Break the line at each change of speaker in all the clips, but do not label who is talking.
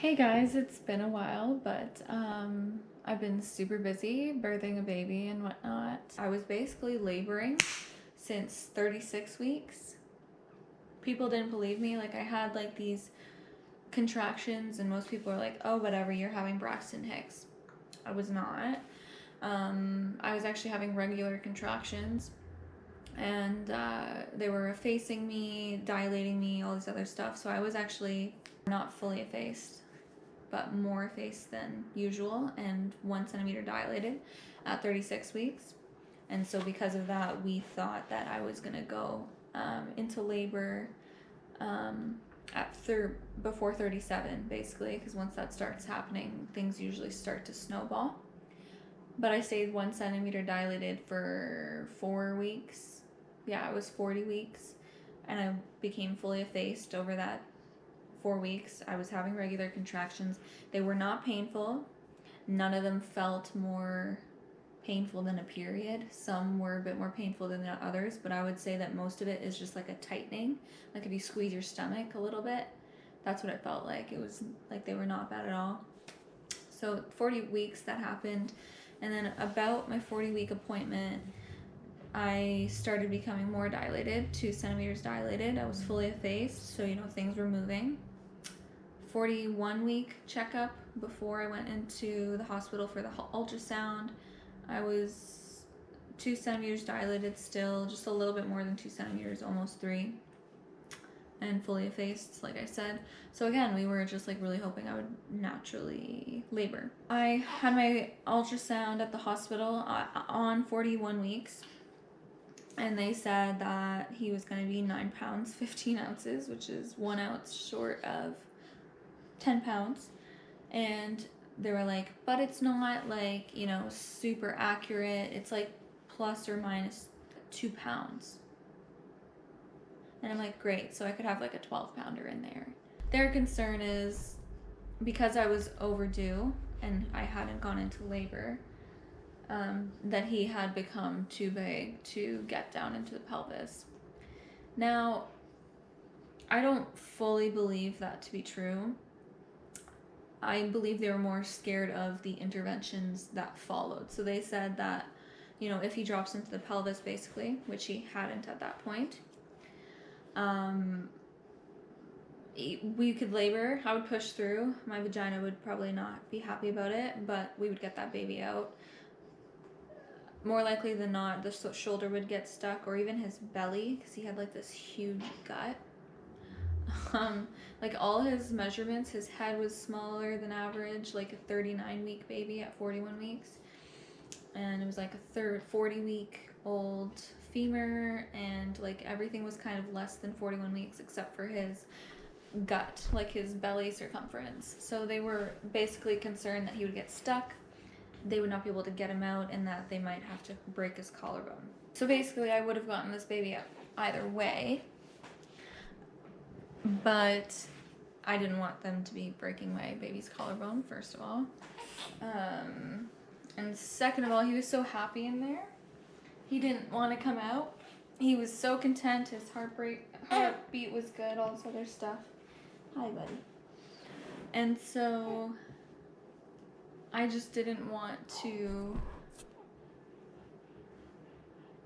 Hey guys, it's been a while, but I've been super busy birthing a baby and whatnot. I was basically laboring since 36 weeks. People didn't believe me. Like, I had like these contractions, and most people are like, oh, whatever, you're having Braxton Hicks. I was not. I was actually having regular contractions, and they were effacing me, dilating me, all this other stuff. So I was actually not fully effaced, but more effaced than usual and 1 centimeter dilated at 36 weeks. And so because of that, we thought that I was going to go into labor before 37, basically, because once that starts happening, things usually start to snowball. But I stayed 1 centimeter dilated for 4 weeks. Yeah, it was 40 weeks. And I became fully effaced over that 4 weeks. I was having regular contractions. They were not painful. None of them felt more painful than a period. Some were a bit more painful than the others, but I would say that most of it is just like a tightening. Like if you squeeze your stomach a little bit, that's what it felt like. It was like they were not bad at all. So 40 weeks that happened. And then about my 40-week appointment, I started becoming more dilated, 2 centimeters dilated. I was fully effaced, so things were moving. 41-week checkup before I went into the hospital for the ultrasound. I was 2 centimeters dilated still, just a little bit more than 2 centimeters, almost 3, and fully effaced, like I said. So again, we were just like really hoping I would naturally labor. I had my ultrasound at the hospital on 41 weeks, and they said that he was going to be 9 pounds, 15 ounces, which is 1 ounce short of 10 pounds. And they were like, but it's not like, super accurate. It's like plus or minus 2 pounds. And I'm like, great. So I could have like a 12 pounder in there. Their concern is because I was overdue and I hadn't gone into labor, that he had become too big to get down into the pelvis. Now, I don't fully believe that to be true. I believe they were more scared of the interventions that followed. So they said that, if he drops into the pelvis, basically, which he hadn't at that point, we could labor. I would push through. My vagina would probably not be happy about it, but we would get that baby out. More likely than not, the shoulder would get stuck, or even his belly, because he had like this huge gut. Like all his measurements, his head was smaller than average, like a 39-week baby at 41 weeks. And it was like a 40-week-old femur, and like everything was kind of less than 41 weeks except for his gut, like his belly circumference. So they were basically concerned that he would get stuck, they would not be able to get him out, and that they might have to break his collarbone. So basically I would have gotten this baby out either way, but I didn't want them to be breaking my baby's collarbone, first of all. And second of all, he was so happy in there. He didn't want to come out. He was so content. His heartbeat was good, all this other stuff. Hi, buddy. And so I just didn't want to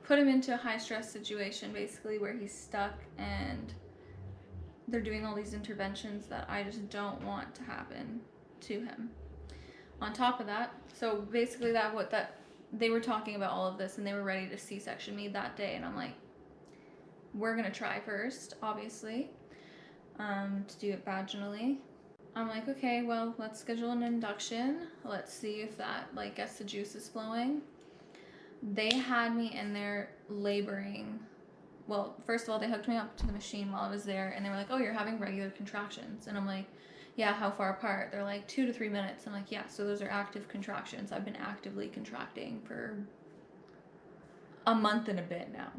put him into a high-stress situation, basically, where he's stuck and they're doing all these interventions that I just don't want to happen to him. On top of that, so basically they were talking about all of this, and they were ready to C-section me that day, and I'm like, we're gonna try first, obviously, to do it vaginally. I'm like, okay, well, let's schedule an induction. Let's see if that like gets the juices flowing. They had me in there laboring. Well, first of all, they hooked me up to the machine while I was there, and they were like, oh, you're having regular contractions. And I'm like, yeah, how far apart? They're like 2 to 3 minutes. I'm like, yeah, so those are active contractions. I've been actively contracting for a month and a bit now,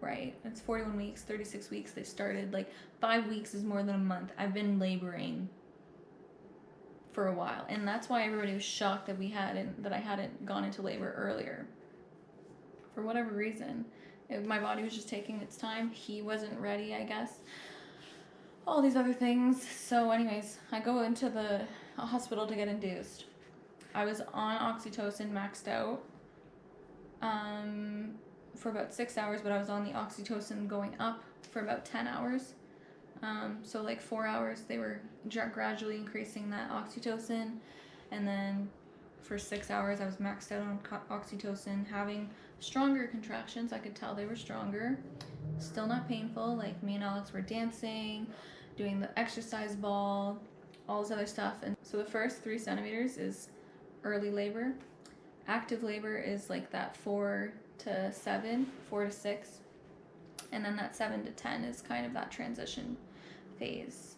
right? It's 41 weeks, 36 weeks. They started, like 5 weeks is more than a month. I've been laboring for a while, and that's why everybody was shocked that I hadn't gone into labor earlier. For whatever reason, my body was just taking its time. He wasn't ready, I guess. all these other things. So anyways, I go into the hospital to get induced. I was on oxytocin maxed out for about 6 hours, but I was on the oxytocin going up for about 10 hours. So like 4 hours they were gradually increasing that oxytocin, and then for 6 hours I was maxed out on oxytocin, having stronger contractions. I could tell they were stronger, still not painful. Like me and Alex were dancing, doing the exercise ball, all this other stuff. And so the first 3 centimeters is early labor. Active labor is like that 4 to 7, 4 to 6, and then that 7 to 10 is kind of that transition phase,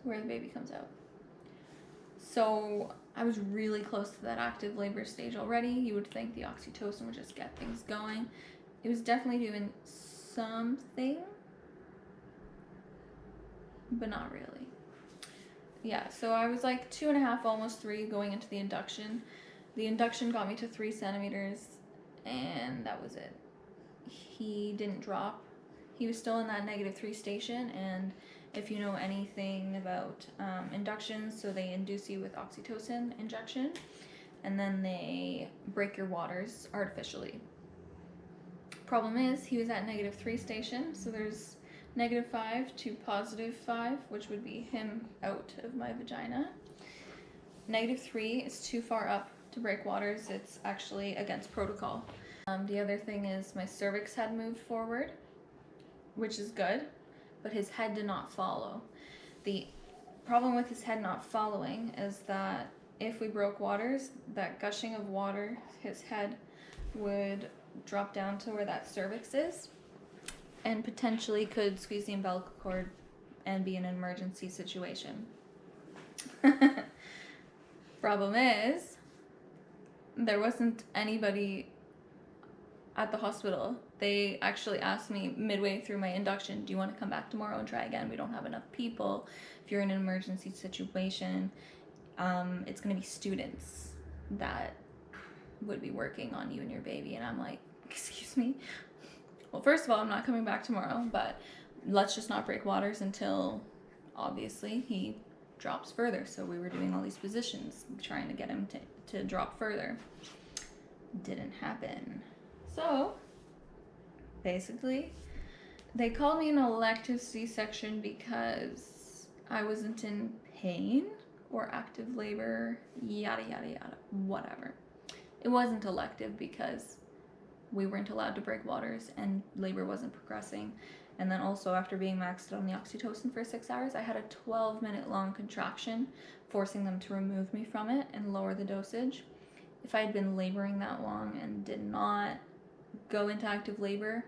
where the baby comes out. So I was really close to that active labor stage already. You would think the oxytocin would just get things going. It was definitely doing something, but not really. Yeah, so I was like 2.5, almost 3 going into the induction. The induction got me to 3 centimeters, and that was it. He didn't drop. He was still in that -3 station, and if you know anything about inductions, so they induce you with oxytocin injection, and then they break your waters artificially. Problem is, he was at -3 station, so there's -5 to +5, which would be him out of my vagina. -3 is too far up to break waters. It's actually against protocol. The other thing is my cervix had moved forward, which is good, but his head did not follow. The problem with his head not following is that if we broke waters, that gushing of water, his head would drop down to where that cervix is, and potentially could squeeze the umbilical cord and be an emergency situation. Problem is, there wasn't anybody at the hospital. They actually asked me midway through my induction, do you want to come back tomorrow and try again? We don't have enough people. If you're in an emergency situation, it's going to be students that would be working on you and your baby. And I'm like, excuse me? Well, first of all, I'm not coming back tomorrow, but let's just not break waters until, obviously, he drops further. So we were doing all these positions, trying to get him to drop further. Didn't happen. So, basically, they called me an elective C-section because I wasn't in pain or active labor, yada, yada, yada, whatever. It wasn't elective because we weren't allowed to break waters and labor wasn't progressing. And then also, after being maxed out on the oxytocin for 6 hours, I had a 12-minute long contraction, forcing them to remove me from it and lower the dosage. If I had been laboring that long and did not go into active labor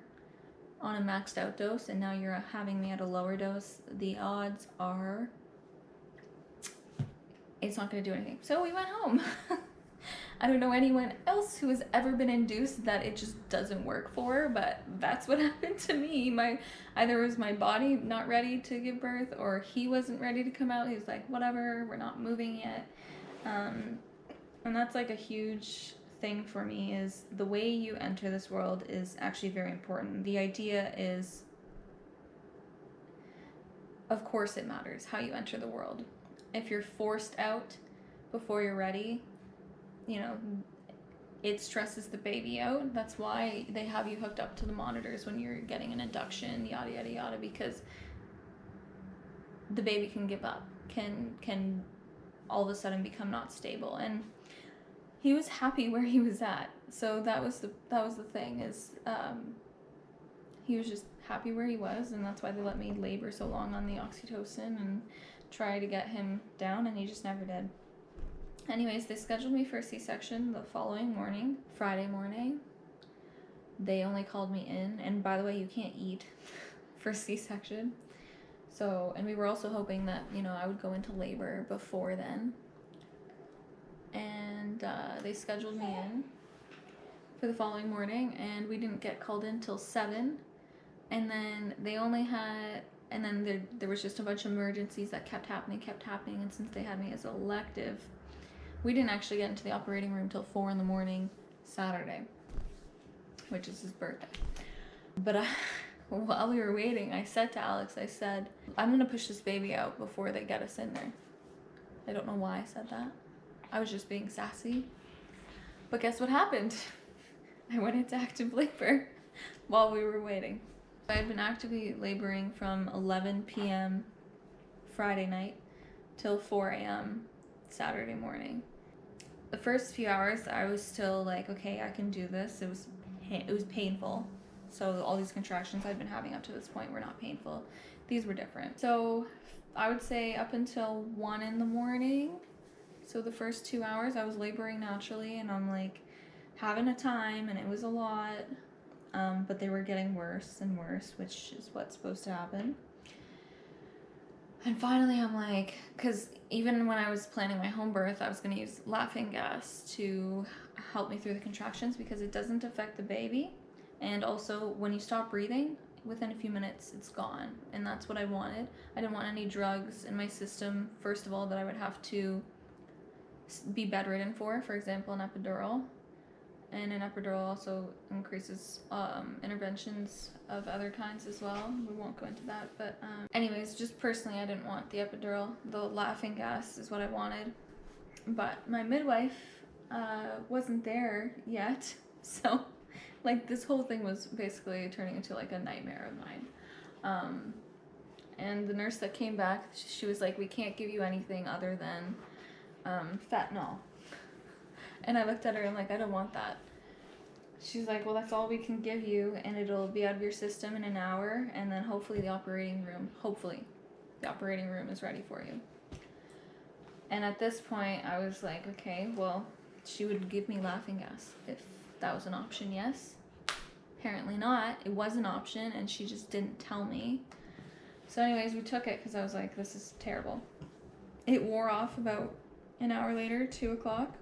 on a maxed out dose, and now you're having me at a lower dose, the odds are it's not going to do anything. So we went home. I don't know anyone else who has ever been induced that it just doesn't work for, but that's what happened to me. Either was my body not ready to give birth, or he wasn't ready to come out. He was like, whatever, we're not moving yet. And that's like a huge thing for me, is the way you enter this world is actually very important. The idea is, of course it matters how you enter the world. If you're forced out before you're ready, you know, it stresses the baby out. That's why they have you hooked up to the monitors when you're getting an induction, yada, yada, yada, because the baby can give up, can all of a sudden become not stable. And he was happy where he was at. So that was the thing, is he was just happy where he was, and that's why they let me labor so long on the oxytocin and try to get him down, and he just never did. Anyways, they scheduled me for a C-section the following morning, Friday morning. They only called me in, and by the way, you can't eat for C-section. So, and we were also hoping that, you know, I would go into labor before then. And they scheduled me in for the following morning, and we didn't get called in till 7. And then they only had, and then there was just a bunch of emergencies that kept happening, and since they had me as an elective, we didn't actually get into the operating room till 4 in the morning Saturday, which is his birthday. But while we were waiting, I said to Alex, I said, I'm gonna push this baby out before they get us in there. I don't know why I said that. I was just being sassy. But guess what happened? I went into active labor while we were waiting. I had been actively laboring from 11 p.m. Friday night till 4 a.m. Saturday morning. The first few hours I was still like, okay, I can do this. It was painful. So all these contractions I'd been having up to this point were not painful. These were different. So I would say up until 1 in the morning. So the first 2 hours I was laboring naturally, and I'm like having a time, and it was a lot. But they were getting worse and worse, which is what's supposed to happen. And finally I'm like, because even when I was planning my home birth, I was going to use laughing gas to help me through the contractions because it doesn't affect the baby. And also when you stop breathing, within a few minutes it's gone. And that's what I wanted. I didn't want any drugs in my system, first of all, that I would have to be bedridden for example, an epidural. And an epidural also increases interventions of other kinds as well. We won't go into that, but anyways, just personally, I didn't want the epidural. The laughing gas is what I wanted. But my midwife wasn't there yet, so like this whole thing was basically turning into like a nightmare of mine. And the nurse that came back, she was like, we can't give you anything other than fentanyl. And I looked at her and like, I don't want that. She's like, well, that's all we can give you, and it'll be out of your system in an hour, and then hopefully the operating room is ready for you. And at this point, I was like, okay, well, she would give me laughing gas if that was an option, yes. Apparently not. It was an option, and she just didn't tell me. So anyways, we took it because I was like, this is terrible. It wore off about an hour later, 2 o'clock.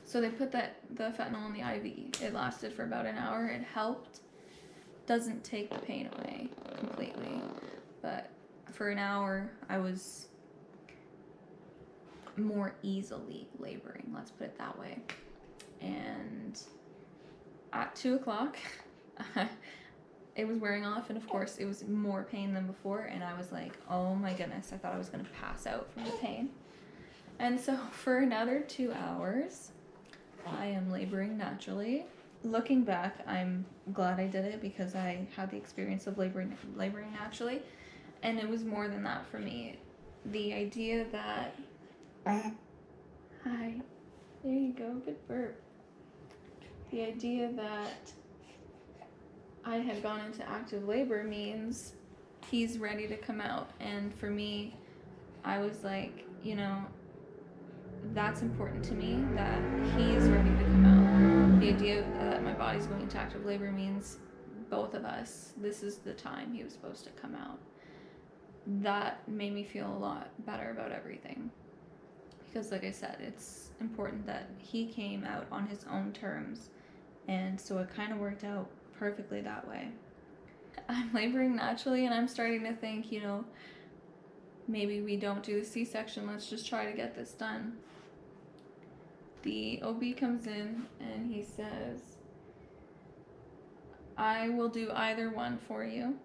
So they put the fentanyl in the IV. It lasted for about an hour. It helped. Doesn't take the pain away completely. But for an hour, I was more easily laboring. Let's put it that way. And at 2 o'clock, it was wearing off. And of course, it was more pain than before. And I was like, oh my goodness. I thought I was going to pass out from the pain. And so for another 2 hours, I am laboring naturally. Looking back, I'm glad I did it because I had the experience of laboring naturally, and it was more than that for me. The idea that hi, there you go, good burp. The idea that I had gone into active labor means he's ready to come out, and for me, I was like, you know, that's important to me, that he's ready to come out. The idea that my body's going into active labor means both of us, this is the time he was supposed to come out. That made me feel a lot better about everything. Because like I said, it's important that he came out on his own terms. And so it kind of worked out perfectly that way. I'm laboring naturally, and I'm starting to think, you know, maybe we don't do the C-section, let's just try to get this done. The OB comes in and he says, I will do either one for you.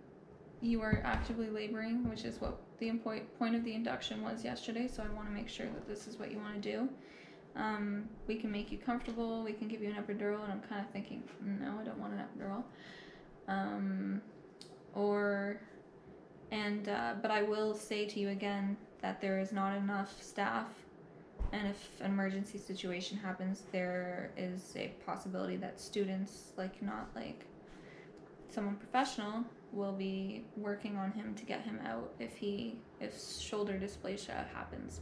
You are actively laboring, which is what the point of the induction was yesterday, so I want to make sure that this is what you want to do. We can make you comfortable, we can give you an epidural, and I'm kind of thinking, no, I don't want an epidural. But I will say to you again that there is not enough staff, and if an emergency situation happens, there is a possibility that students, not someone professional, will be working on him to get him out if shoulder dysplasia happens.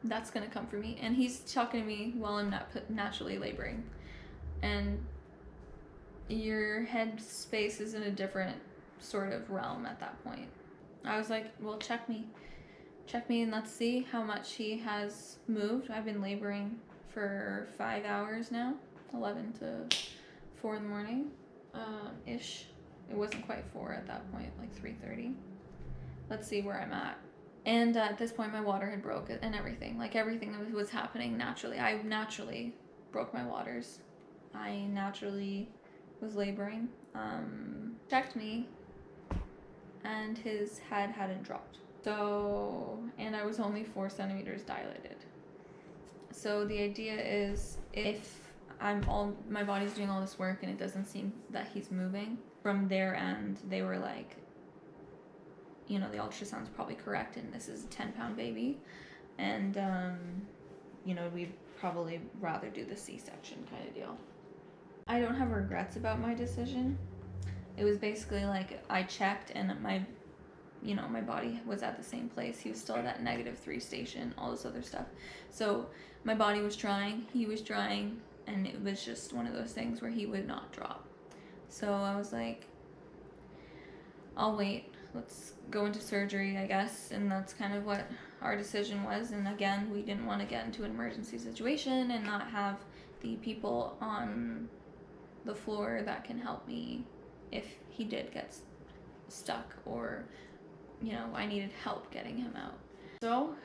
That's gonna come for me, and he's talking to me while I'm not naturally laboring, and your head space is in a different sort of realm at that point. I was like, well, check me and let's see how much he has moved. I've been laboring for 5 hours now, 11 to 4 in the morning ish. It wasn't quite 4 at that point, like 3:30. Let's see where I'm at. And at this point my water had broke and everything that was happening naturally. I naturally broke my waters. I naturally was laboring, checked me, and his head hadn't dropped. So, and I was only 4 centimeters dilated. So the idea is, if my body's doing all this work and it doesn't seem that he's moving, from their end, they were like, you know, the ultrasound's probably correct and this is a 10-pound baby. And, you know, we'd probably rather do the C-section kind of deal. I don't have regrets about my decision. It was basically like I checked and my body was at the same place. He was still at that -3 station, all this other stuff. So my body was trying, he was trying, and it was just one of those things where he would not drop. So I was like, I'll wait. Let's go into surgery, I guess. And that's kind of what our decision was. And again, we didn't want to get into an emergency situation and not have the people on the floor that can help me if he did get stuck or, you know, I needed help getting him out. So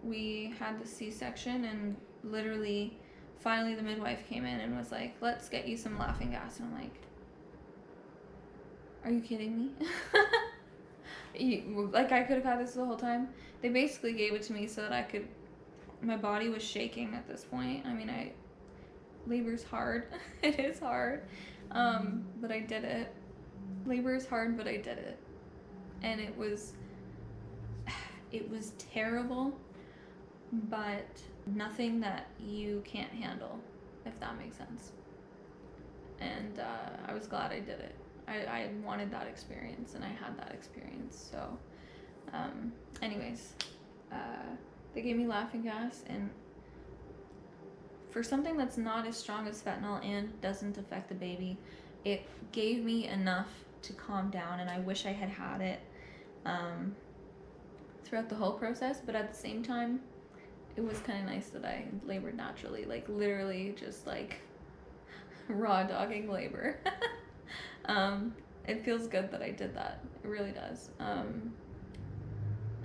we had the C-section, and literally finally the midwife came in and was like, let's get you some laughing gas. And I'm like, are you kidding me? Like, I could have had this the whole time. They basically gave it to me so that I could, my body was shaking at this point. I mean, labor's hard. It is hard. But I did it. Labor is hard, but I did it. And it was terrible, but nothing that you can't handle, if that makes sense. And I was glad I did it. I wanted that experience, and I had that experience. So anyways, they gave me laughing gas, and for something that's not as strong as fentanyl and doesn't affect the baby, it gave me enough to calm down, and I wish I had had it throughout the whole process. But at the same time, it was kind of nice that I labored naturally, like literally just like raw dogging labor. It feels good that I did that. It really does.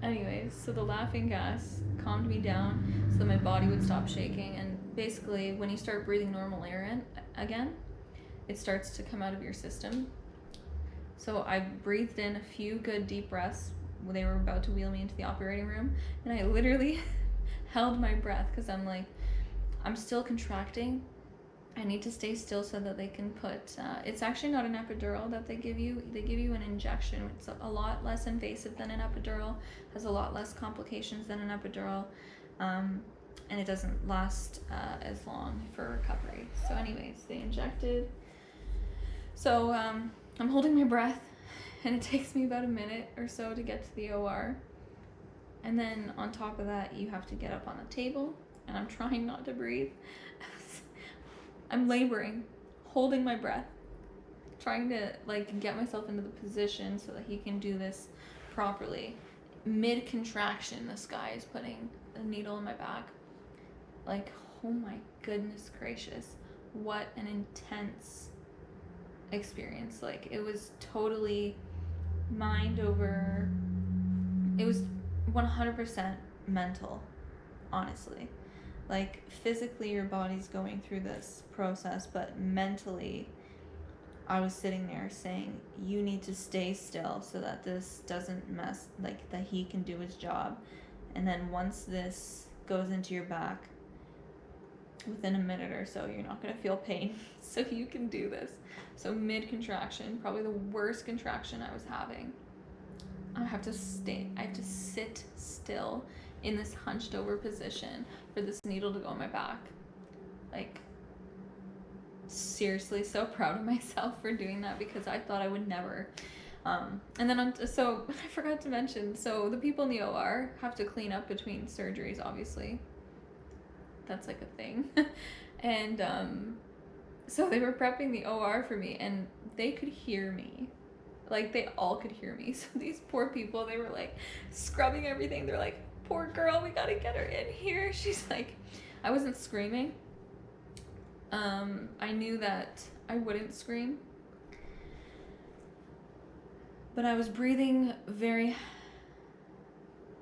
Anyways, so the laughing gas calmed me down so that my body would stop shaking. And basically, when you start breathing normal air in again, it starts to come out of your system. So I breathed in a few good deep breaths when they were about to wheel me into the operating room, and I literally held my breath because I'm like, I'm still contracting. I need to stay still so that they can put, it's actually not an epidural that they give you. They give you an injection. It's a lot less invasive than an epidural, has a lot less complications than an epidural, and it doesn't last as long for recovery. So anyways, they injected. So I'm holding my breath, and it takes me about a minute or so to get to the OR. And then on top of that, you have to get up on the table, and I'm trying not to breathe. I'm laboring, holding my breath, trying to like get myself into the position so that he can do this properly. Mid-contraction, this guy is putting a needle in my back. Like, oh my goodness gracious, what an intense experience. Like, it was totally mind over, it was 100% mental, honestly. Like, physically your body's going through this process, but mentally I was sitting there saying, you need to stay still so that this doesn't mess, like that he can do his job. And then once this goes into your back, within a minute or so, you're not going to feel pain. So you can do this. So mid-contraction, probably the worst contraction I was having. I have to sit still in this hunched over position for this needle to go in my back. Like, seriously, so proud of myself for doing that, because I thought I would never. And then so I forgot to mention, so the people in the OR have to clean up between surgeries, obviously. That's like a thing. And so they were prepping the OR for me, and they could hear me. Like, they all could hear me. So these poor people, they were like scrubbing everything. They're like, poor girl, we gotta get her in here. She's like, I wasn't screaming. I knew that I wouldn't scream, but I was breathing very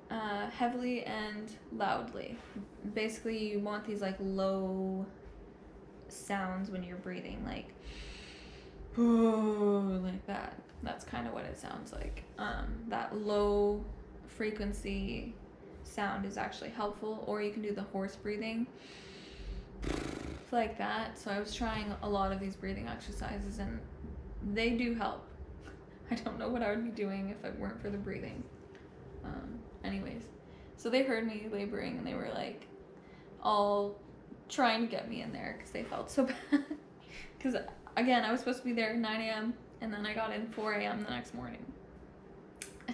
heavily and loudly. Basically, you want these like low sounds when you're breathing, like like that. That's kind of what it sounds like. That low frequency sound is actually helpful, or you can do the horse breathing like that. So I was trying a lot of these breathing exercises and they do help. I don't know what I would be doing if it weren't for the breathing. Anyways, so they heard me laboring and they were like all trying to get me in there because they felt so bad. Because again, I was supposed to be there at 9 a.m. and then I got in 4 a.m. the next morning.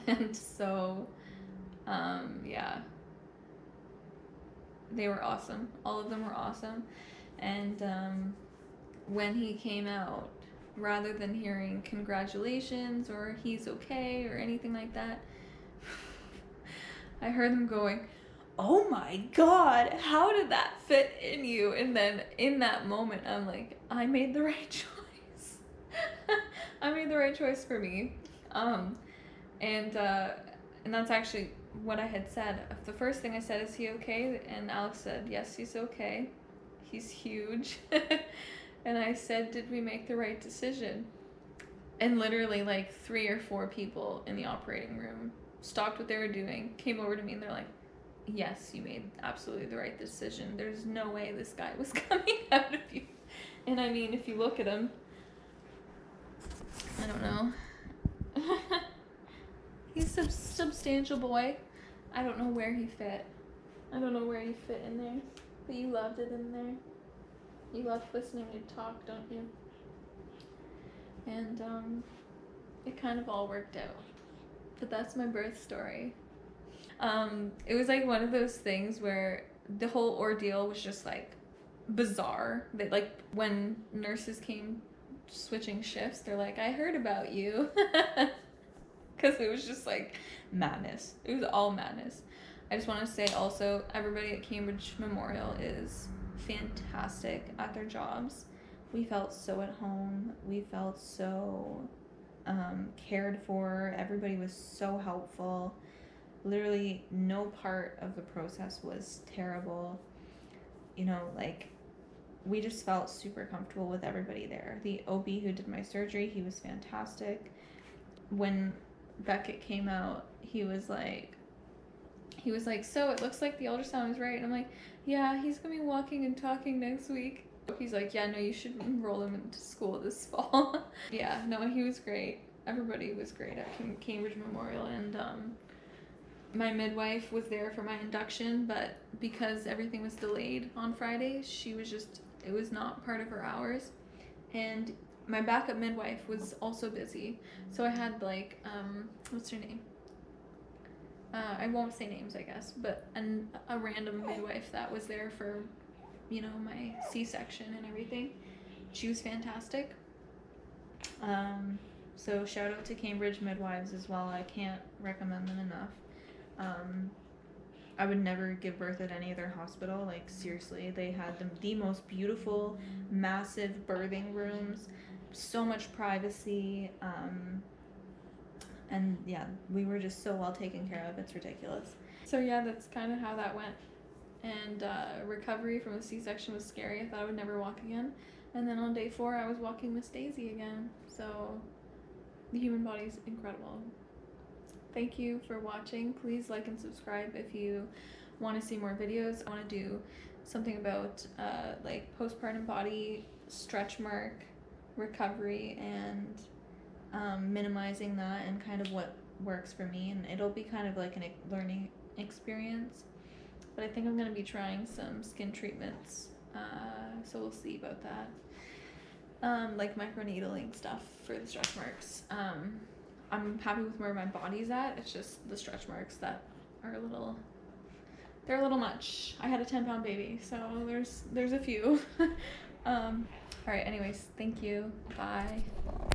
And so, yeah, they were awesome. All of them were awesome. And when he came out, rather than hearing congratulations or he's okay or anything like that, I heard them going, "Oh my God, how did that fit in you?" And then in that moment, I'm like, I made the right choice. I made the right choice for me. And that's actually what I had said. The first thing I said, "Is he okay?" And Alex said, "Yes, he's okay. He's huge." And I said, "Did we make the right decision?" And literally like 3 or 4 people in the operating room stopped what they were doing, came over to me, and they're like, "Yes, you made absolutely the right decision. There's no way this guy was coming out of you." And I mean, if you look at him, I don't know. He's a substantial boy. I don't know where he fit. I don't know where he fit in there. But you loved it in there. You loved listening to talk, don't you? And it kind of all worked out. But that's my birth story. It was like one of those things where the whole ordeal was just like bizarre. That like when nurses came switching shifts, they're like, "I heard about you." Because it was just like madness. It was all madness. I just want to say also, everybody at Cambridge Memorial is fantastic at their jobs. We felt so at home. We felt so cared for. Everybody was so helpful. Literally no part of the process was terrible. You know, like, we just felt super comfortable with everybody there. The OB who did my surgery, he was fantastic. When Beckett came out, he was like, "So it looks like the ultrasound is right." And I'm like, "Yeah, he's gonna be walking and talking next week." He's like, "Yeah, no, you should enroll him into school this fall." Yeah, no, he was great. Everybody was great at Cambridge Memorial. And my midwife was there for my induction, but because everything was delayed on Friday, it was not part of her hours. And my backup midwife was also busy, so I had like what's her name? I won't say names, I guess, but a random midwife that was there for, you know, my C-section and everything. She was fantastic. So shout out to Cambridge midwives as well. I can't recommend them enough. I would never give birth at any other hospital. Like, seriously, they had the most beautiful, massive birthing rooms, so much privacy, and yeah, we were just so well taken care of. It's ridiculous. So yeah, that's kind of how that went. And recovery from a C-section was scary. I thought I would never walk again. And then on day 4, I was walking Miss Daisy again. So the human body is incredible. Thank you for watching. Please like and subscribe if you want to see more videos. I want to do something about like postpartum body, stretch mark, recovery, and minimizing that, and kind of what works for me. And it'll be kind of like a learning experience. But I think I'm going to be trying some skin treatments. So we'll see about that. Like microneedling stuff for the stretch marks. I'm happy with where my body's at. It's just the stretch marks that are they're a little much. I had a 10-pound baby, so there's a few. All right, anyways, thank you. Bye.